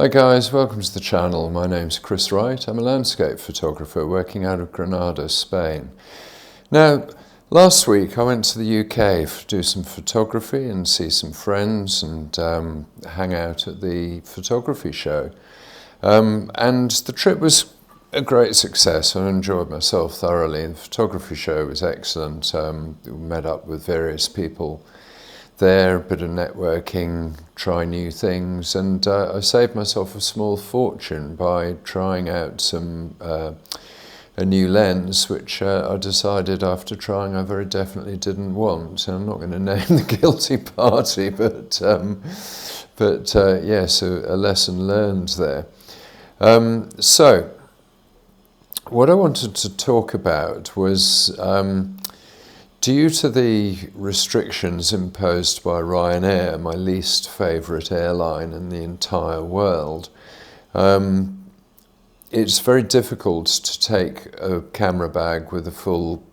Hi guys, welcome to the channel. My name's Wright. I'm a landscape photographer working out of Granada, Spain. Now, last week I went to the UK to do some photography and see some friends and hang out at the photography show. And the trip was a great success. I enjoyed myself thoroughly. The photography show was excellent. We met up with various people there, a bit of networking, try new things, and I saved myself a small fortune by trying out a new lens, which I decided after trying I very definitely didn't want. And I'm not going to name the guilty party, but yes, a lesson learned there. So what I wanted to talk about was due to the restrictions imposed by Ryanair, my least favourite airline in the entire world, it's very difficult to take a camera bag with a full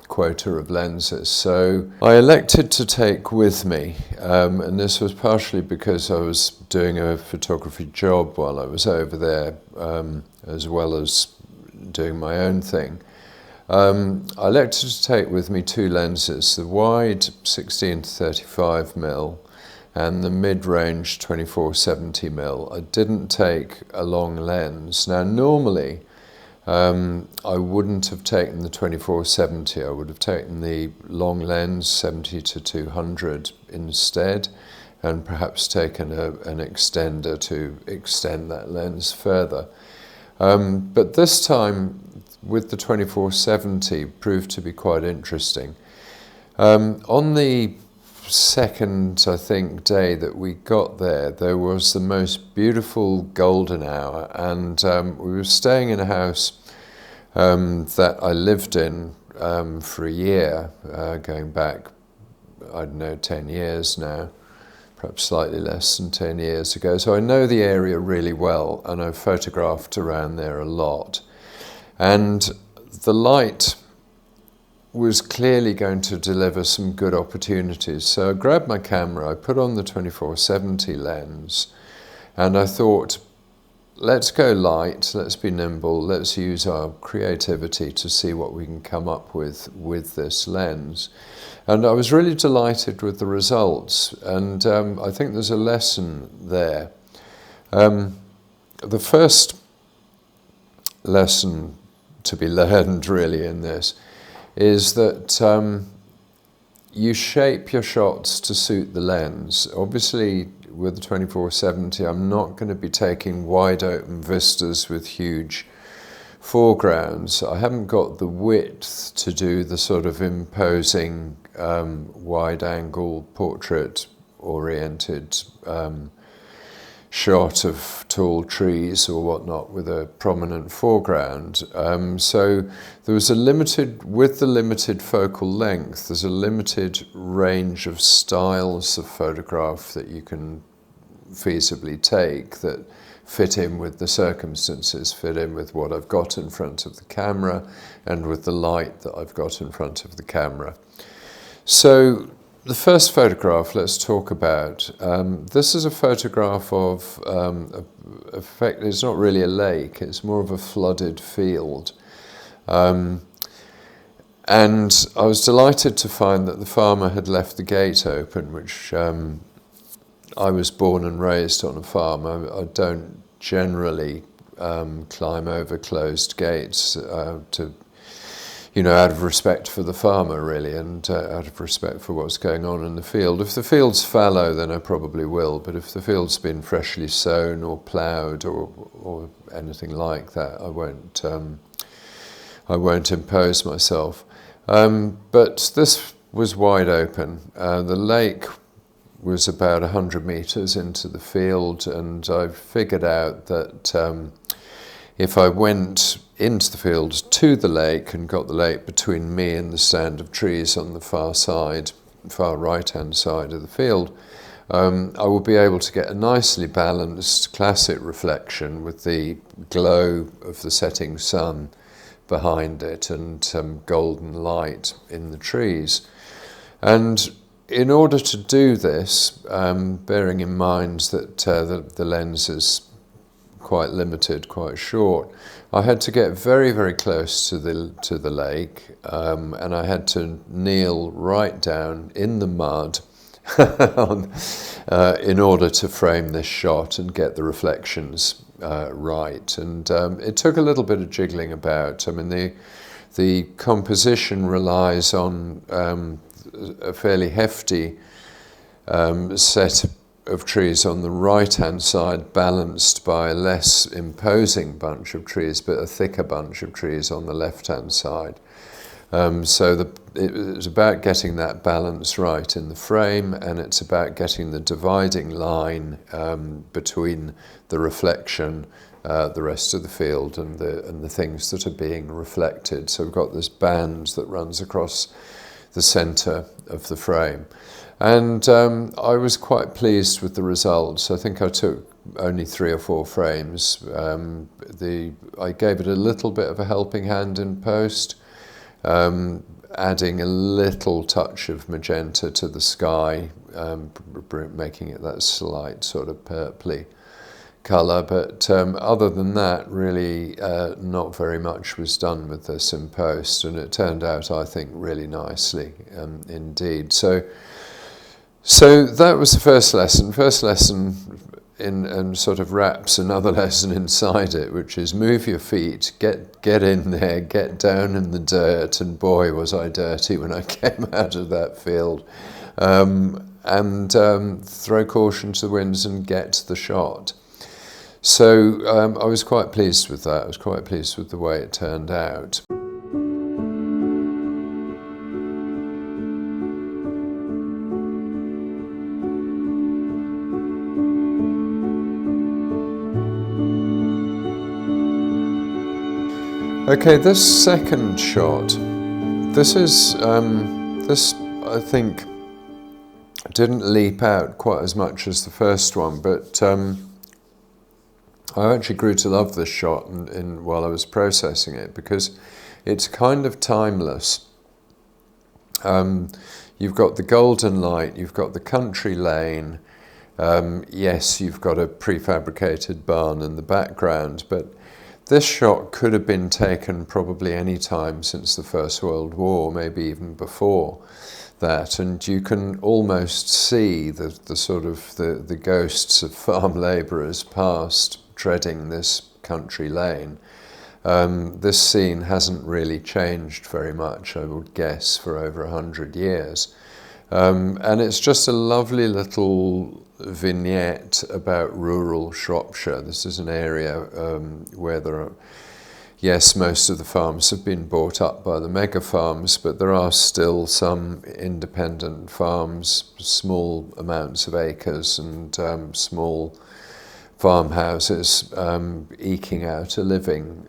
quota of lenses. So I elected to take with me, and this was partially because I was doing a photography job while I was over there, as well as doing my own thing. I elected to take with me two lenses, the wide 16 to 35mm and the mid-range 24-70mm. I didn't take a long lens. Now normally I wouldn't have taken the 24-70, I would have taken the long lens 70 to 200 instead, and perhaps taken an extender to extend that lens further. But this time with the 24-70 proved to be quite interesting. On the second, I think, day that we got there, there was the most beautiful golden hour, and we were staying in a house that I lived in for a year, going back, I don't know, 10 years now, perhaps slightly less than 10 years ago. So I know the area really well, and I've photographed around there a lot. And the light was clearly going to deliver some good opportunities. So I grabbed my camera, I put on the 24-70 lens, and I thought, let's go light, let's be nimble, let's use our creativity to see what we can come up with this lens. And I was really delighted with the results, and I think there's a lesson there. The first lesson to be learned really in this is that you shape your shots to suit the lens. Obviously with the 24-70 I'm not going to be taking wide open vistas with huge foregrounds. I haven't got the width to do the sort of imposing wide angle portrait oriented shot of tall trees or whatnot with a prominent foreground. So there was with the limited focal length, there's a limited range of styles of photograph that you can feasibly take that fit in with the circumstances, fit in with what I've got in front of the camera and with the light that I've got in front of the camera. So the first photograph let's talk about. This is a photograph of, it's not really a lake, it's more of a flooded field. And I was delighted to find that the farmer had left the gate open, which I was born and raised on a farm. I don't generally climb over closed gates out of respect for the farmer, really, and out of respect for what's going on in the field. If the field's fallow, then I probably will, but if the field's been freshly sown or ploughed or anything like that, I won't impose myself. But this was wide open. The lake was about 100 metres into the field, and I figured out that if I went into the field to the lake and got the lake between me and the stand of trees on the far right-hand side of the field, I will be able to get a nicely balanced classic reflection with the glow of the setting sun behind it and golden light in the trees. And in order to do this, bearing in mind that the lens is quite limited, quite short, I had to get very, very close to the lake, and I had to kneel right down in the mud in order to frame this shot and get the reflections right. And it took a little bit of jiggling about. I mean, the composition relies on a fairly hefty set of trees on the right-hand side, balanced by a less imposing bunch of trees, but a thicker bunch of trees on the left-hand side. So it's about getting that balance right in the frame, and it's about getting the dividing line between the reflection, the rest of the field, and the things that are being reflected. So we've got this band that runs across the centre of the frame. And I was quite pleased with the results. I think I took only 3 or 4 frames. I gave it a little bit of a helping hand in post, adding a little touch of magenta to the sky, making it that slight sort of purpley colour. But other than that, really not very much was done with this in post, and it turned out, I think, really nicely indeed. So that was the first lesson. First lesson and sort of wraps another lesson inside it, which is move your feet, get in there, get down in the dirt, and boy was I dirty when I came out of that field. And throw caution to the winds and get the shot. So I was quite pleased with that. I was quite pleased with the way it turned out. Okay, this second shot, this I think didn't leap out quite as much as the first one, but I actually grew to love this shot while I was processing it, because it's kind of timeless. You've got the golden light, you've got the country lane, yes, you've got a prefabricated barn in the background, but this shot could have been taken probably any time since the First World War, maybe even before that, and you can almost see the sort of the ghosts of farm labourers past treading this country lane. This scene hasn't really changed very much, I would guess, for over 100 years. And it's just a lovely little vignette about rural Shropshire. This is an area where there are, yes, most of the farms have been bought up by the mega farms, but there are still some independent farms, small amounts of acres, and small farmhouses eking out a living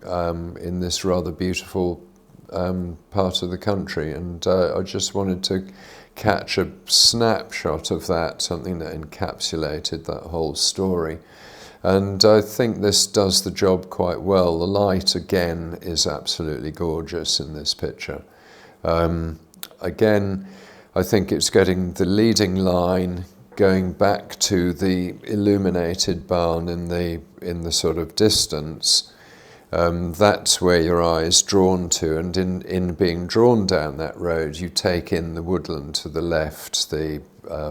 in this rather beautiful part of the country. And I just wanted to catch a snapshot of that, something that encapsulated that whole story. And I think this does the job quite well. The light, again, is absolutely gorgeous in this picture. Again, I think it's getting the leading line, going back to the illuminated barn in the sort of distance. That's where your eye is drawn to, and in being drawn down that road, you take in the woodland to the left, the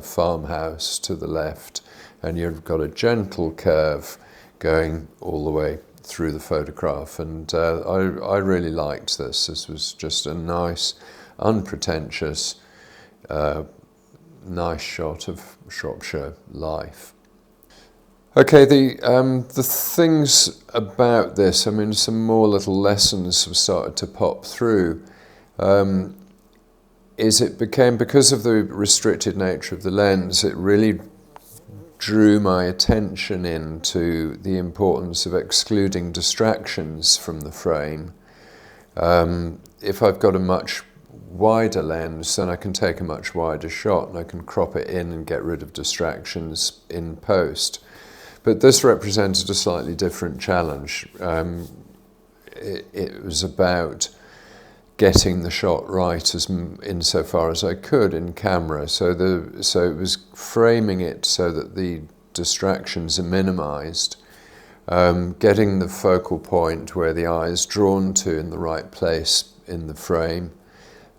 farmhouse to the left, and you've got a gentle curve going all the way through the photograph. And I really liked this. This was just a nice, unpretentious, nice shot of Shropshire life. Okay, the things about this, I mean, some more little lessons have started to pop through, is it became, because of the restricted nature of the lens, it really drew my attention into the importance of excluding distractions from the frame. If I've got a much wider lens, then I can take a much wider shot and I can crop it in and get rid of distractions in post. But this represented a slightly different challenge. It was about getting the shot right insofar as I could in camera. So it was framing it so that the distractions are minimized, getting the focal point where the eye is drawn to in the right place in the frame,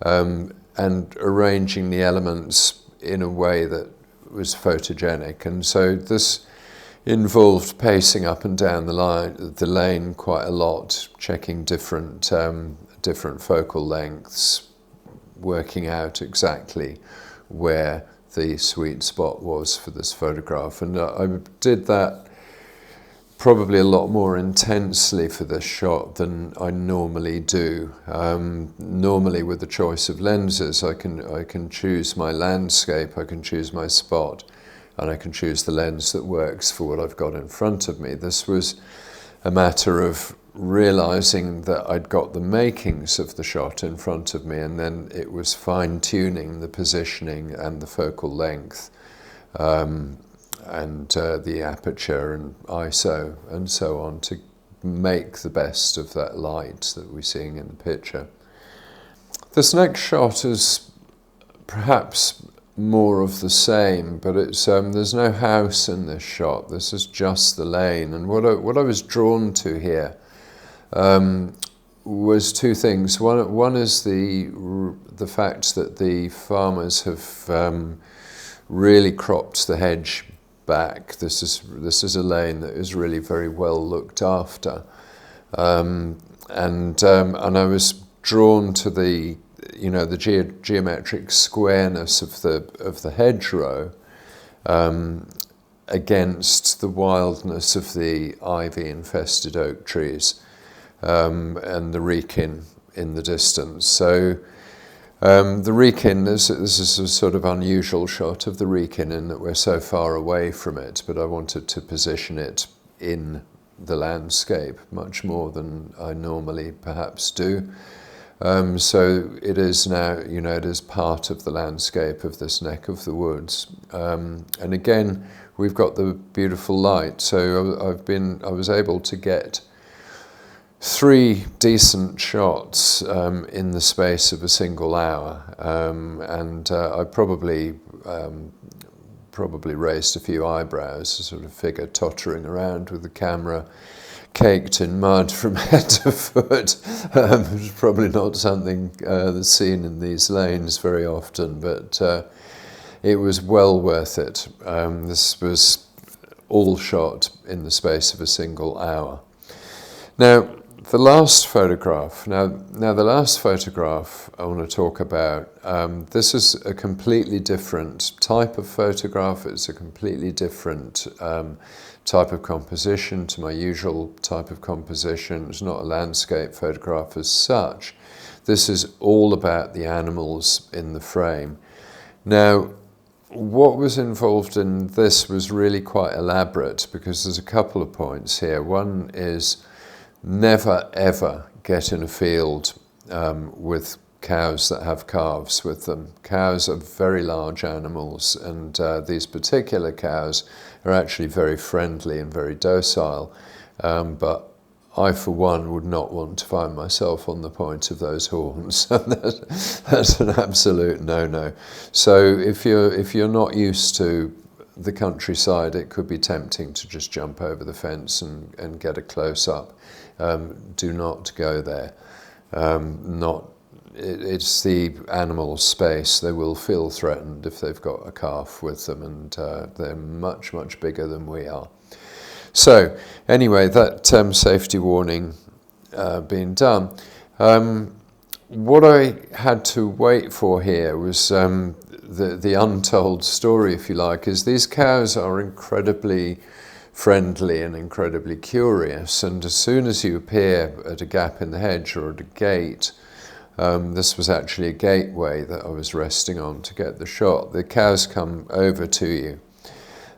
and arranging the elements in a way that was photogenic. And so this involved pacing up and down the lane quite a lot, checking different focal lengths, working out exactly where the sweet spot was for this photograph. And I did that probably a lot more intensely for this shot than I normally do. Normally with the choice of lenses, I can choose my landscape, I can choose my spot, and I can choose the lens that works for what I've got in front of me. This was a matter of realizing that I'd got the makings of the shot in front of me, and then it was fine-tuning the positioning and the focal length, and the aperture and ISO and so on to make the best of that light that we're seeing in the picture. This next shot is perhaps more of the same, but it's there's no house in this shot. This is just the lane, and what I was drawn to here was two things. One is the fact that the farmers have really cropped the hedge back. This is a lane that is really very well looked after, and I was drawn to the geometric squareness of the hedgerow against the wildness of the ivy-infested oak trees, and the Wrekin in the distance. So the Wrekin, this is a sort of unusual shot of the Wrekin in that we're so far away from it, but I wanted to position it in the landscape much more than I normally perhaps do. So it is now, it is part of the landscape of this neck of the woods. And again, we've got the beautiful light. So I was able to get 3 decent shots in the space of a single hour, and I probably raised a few eyebrows, a sort of figure tottering around with the camera caked in mud from head to foot. Which is probably not something that's seen in these lanes very often, but it was well worth it. This was all shot in the space of a single hour. Now, the last photograph. Now the last photograph I want to talk about, this is a completely different type of photograph. It's a completely different type of composition to my usual type of composition. It's not a landscape photograph as such. This is all about the animals in the frame. Now, what was involved in this was really quite elaborate, because there's a couple of points here. One is, never ever get in a field with cows that have calves with them. Cows are very large animals, and these particular cows are actually very friendly and very docile, but I, for one, would not want to find myself on the point of those horns. That's an absolute no-no. So if you're not used to the countryside, it could be tempting to just jump over the fence and get a close-up. Do not go there. It's the animal's space. They will feel threatened if they've got a calf with them, and they're much, much bigger than we are. So anyway, that safety warning being done, what I had to wait for here was the untold story, if you like, is these cows are incredibly friendly and incredibly curious, and as soon as you appear at a gap in the hedge or at a gate, this was actually a gateway that I was resting on to get the shot, the cows come over to you,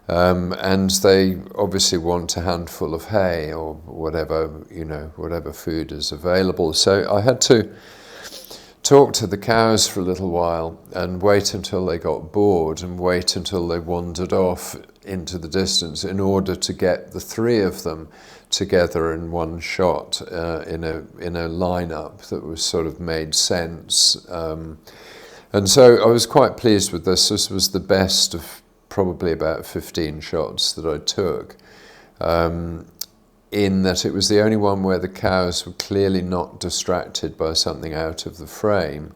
and they obviously want a handful of hay or whatever, whatever food is available. So I had to talk to the cows for a little while and wait until they got bored and wait until they wandered off into the distance in order to get the three of them together in one shot in a lineup that was sort of made sense. And so I was quite pleased with this. This was the best of probably about 15 shots that I took, in that it was the only one where the cows were clearly not distracted by something out of the frame.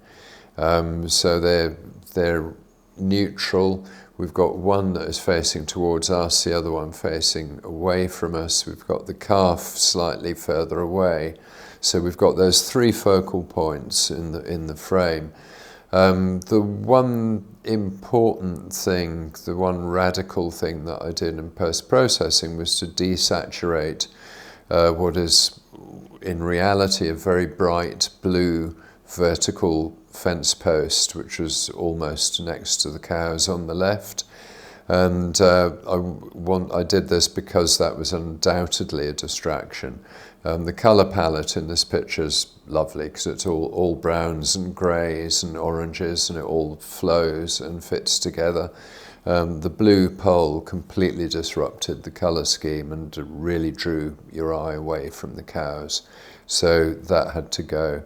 So they're neutral. We've got one that is facing towards us, the other one facing away from us. We've got the calf slightly further away. So we've got those three focal points in the frame. The one important thing, the one radical thing that I did in post-processing was to desaturate what is in reality a very bright blue vertical fence post, which was almost next to the cows on the left. And I did this because that was undoubtedly a distraction. The colour palette in this picture is lovely because it's all browns and greys and oranges, and it all flows and fits together. The blue pole completely disrupted the colour scheme and really drew your eye away from the cows. So that had to go.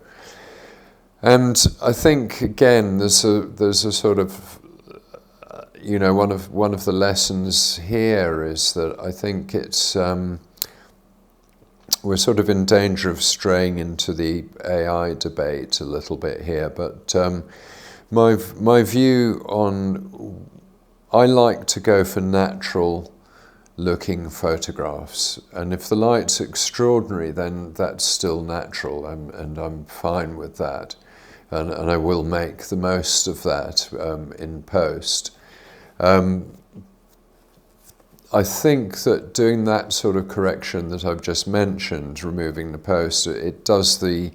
And I think, again, there's a sort of, one of the lessons here is that I think it's we're sort of in danger of straying into the AI debate a little bit here. But my view on, I like to go for natural looking photographs, and if the light's extraordinary, then that's still natural, and I'm fine with that. And I will make the most of that in post. I think that doing that sort of correction that I've just mentioned, removing the post, it does the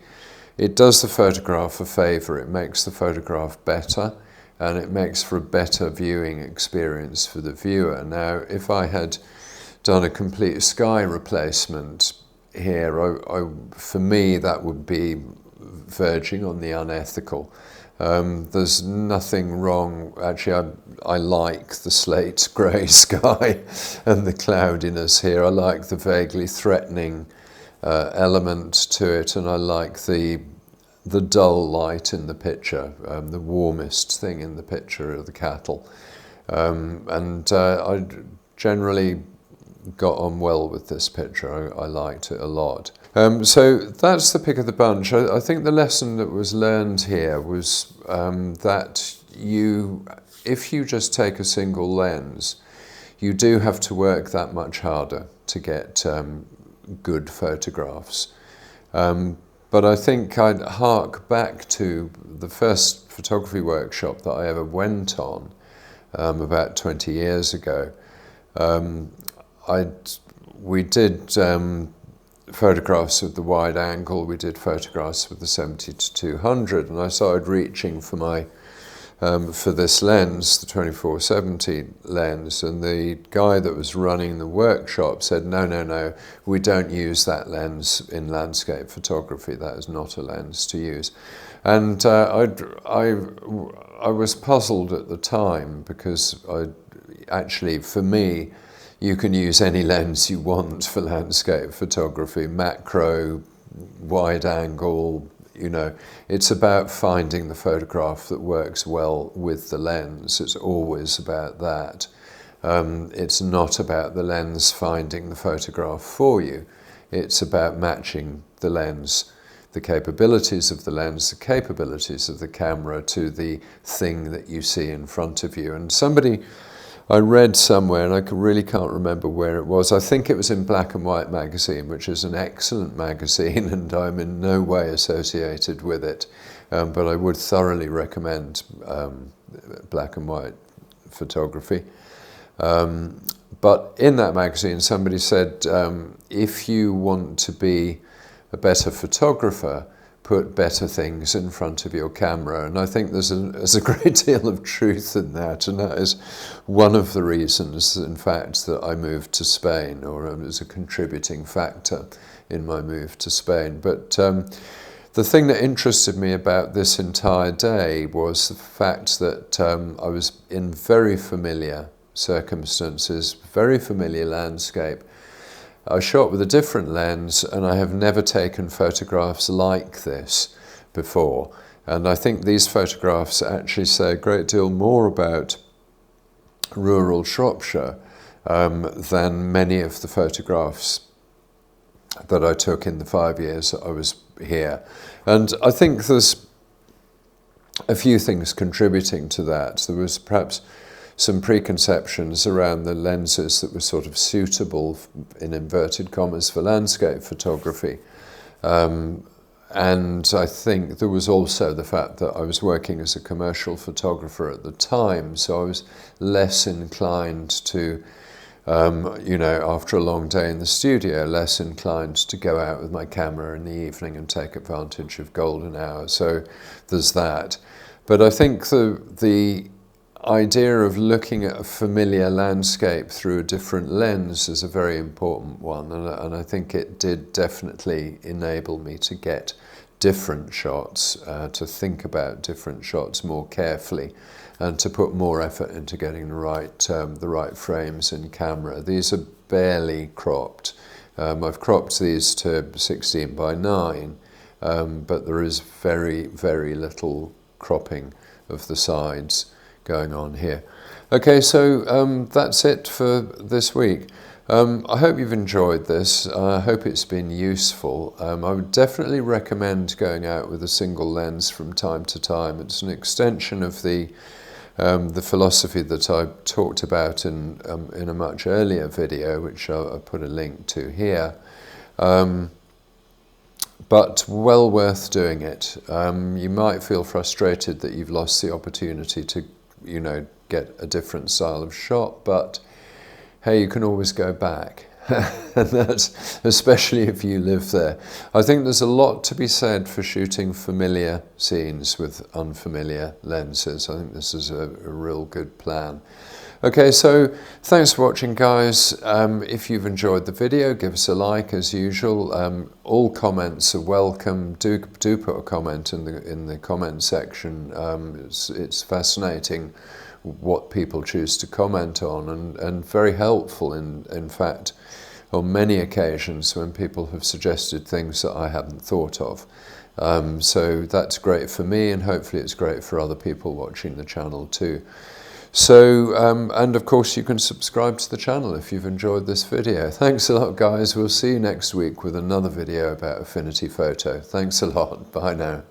photograph a favour. It makes the photograph better, and it makes for a better viewing experience for the viewer. Now, if I had done a complete sky replacement here, for me that would be verging on the unethical. There's nothing wrong. Actually, I like the slate grey sky and the cloudiness here. I like the vaguely threatening element to it, and I like the dull light in the picture. The warmest thing in the picture are the cattle. I generally got on well with this picture. I liked it a lot. So that's the pick of the bunch. I think the lesson that was learned here was that if you just take a single lens, you do have to work that much harder to get good photographs. But I think I'd hark back to the first photography workshop that I ever went on about 20 years ago. We did photographs with the wide angle, we did photographs with the 70-200, and I started reaching for for this lens, the 24-70 lens, and the guy that was running the workshop said, no, we don't use that lens in landscape photography, that is not a lens to use. And I was puzzled at the time, because actually, for me, you can use any lens you want for landscape photography, macro, wide angle, it's about finding the photograph that works well with the lens. It's always about that. It's not about the lens finding the photograph for you. It's about matching the lens, the capabilities of the lens, the capabilities of the camera to the thing that you see in front of you. And I read somewhere, and I really can't remember where it was, I think it was in Black and White magazine, which is an excellent magazine, and I'm in no way associated with it, but I would thoroughly recommend Black and White photography. But in that magazine, somebody said, if you want to be a better photographer, put better things in front of your camera. And I think there's a great deal of truth in that, and that is one of the reasons, in fact, that I moved to Spain, or it was a contributing factor in my move to Spain. But the thing that interested me about this entire day was the fact that I was in very familiar circumstances, very familiar landscape. I shot with a different lens, and I have never taken photographs like this before. And I think these photographs actually say a great deal more about rural Shropshire than many of the photographs that I took in the 5 years that I was here. And I think there's a few things contributing to that. There was perhaps some preconceptions around the lenses that were sort of suitable, in inverted commas, for landscape photography. And I think there was also the fact that I was working as a commercial photographer at the time, so I was less inclined to, you know, after a long day in the studio, less inclined to go out with my camera in the evening and take advantage of golden hour. So there's that. But I think the idea of looking at a familiar landscape through a different lens is a very important one, and I think it did definitely enable me to get different shots, to think about different shots more carefully, and to put more effort into getting the right frames in camera. These are barely cropped. I've cropped these to 16 by 9, but there is very, very little cropping of the sides going on here. Okay, so that's it for this week. I hope you've enjoyed this. I hope it's been useful. I would definitely recommend going out with a single lens from time to time. It's an extension of the philosophy that I talked about in a much earlier video, which I'll put a link to here. But well worth doing it. You might feel frustrated that you've lost the opportunity to, you know, get a different style of shot, but hey, you can always go back. And that's especially if you live there. I think there's a lot to be said for shooting familiar scenes with unfamiliar lenses. I think this is a real good plan. Okay, so thanks for watching, guys. If you've enjoyed the video, give us a like as usual. All comments are welcome. Do put a comment in the comment section. It's fascinating what people choose to comment on, and very helpful in fact on many occasions when people have suggested things that I hadn't thought of. So that's great for me, and hopefully it's great for other people watching the channel too. So, and of course you can subscribe to the channel if you've enjoyed this video. Thanks a lot, guys. We'll see you next week with another video about Affinity Photo. Thanks a lot. Bye now.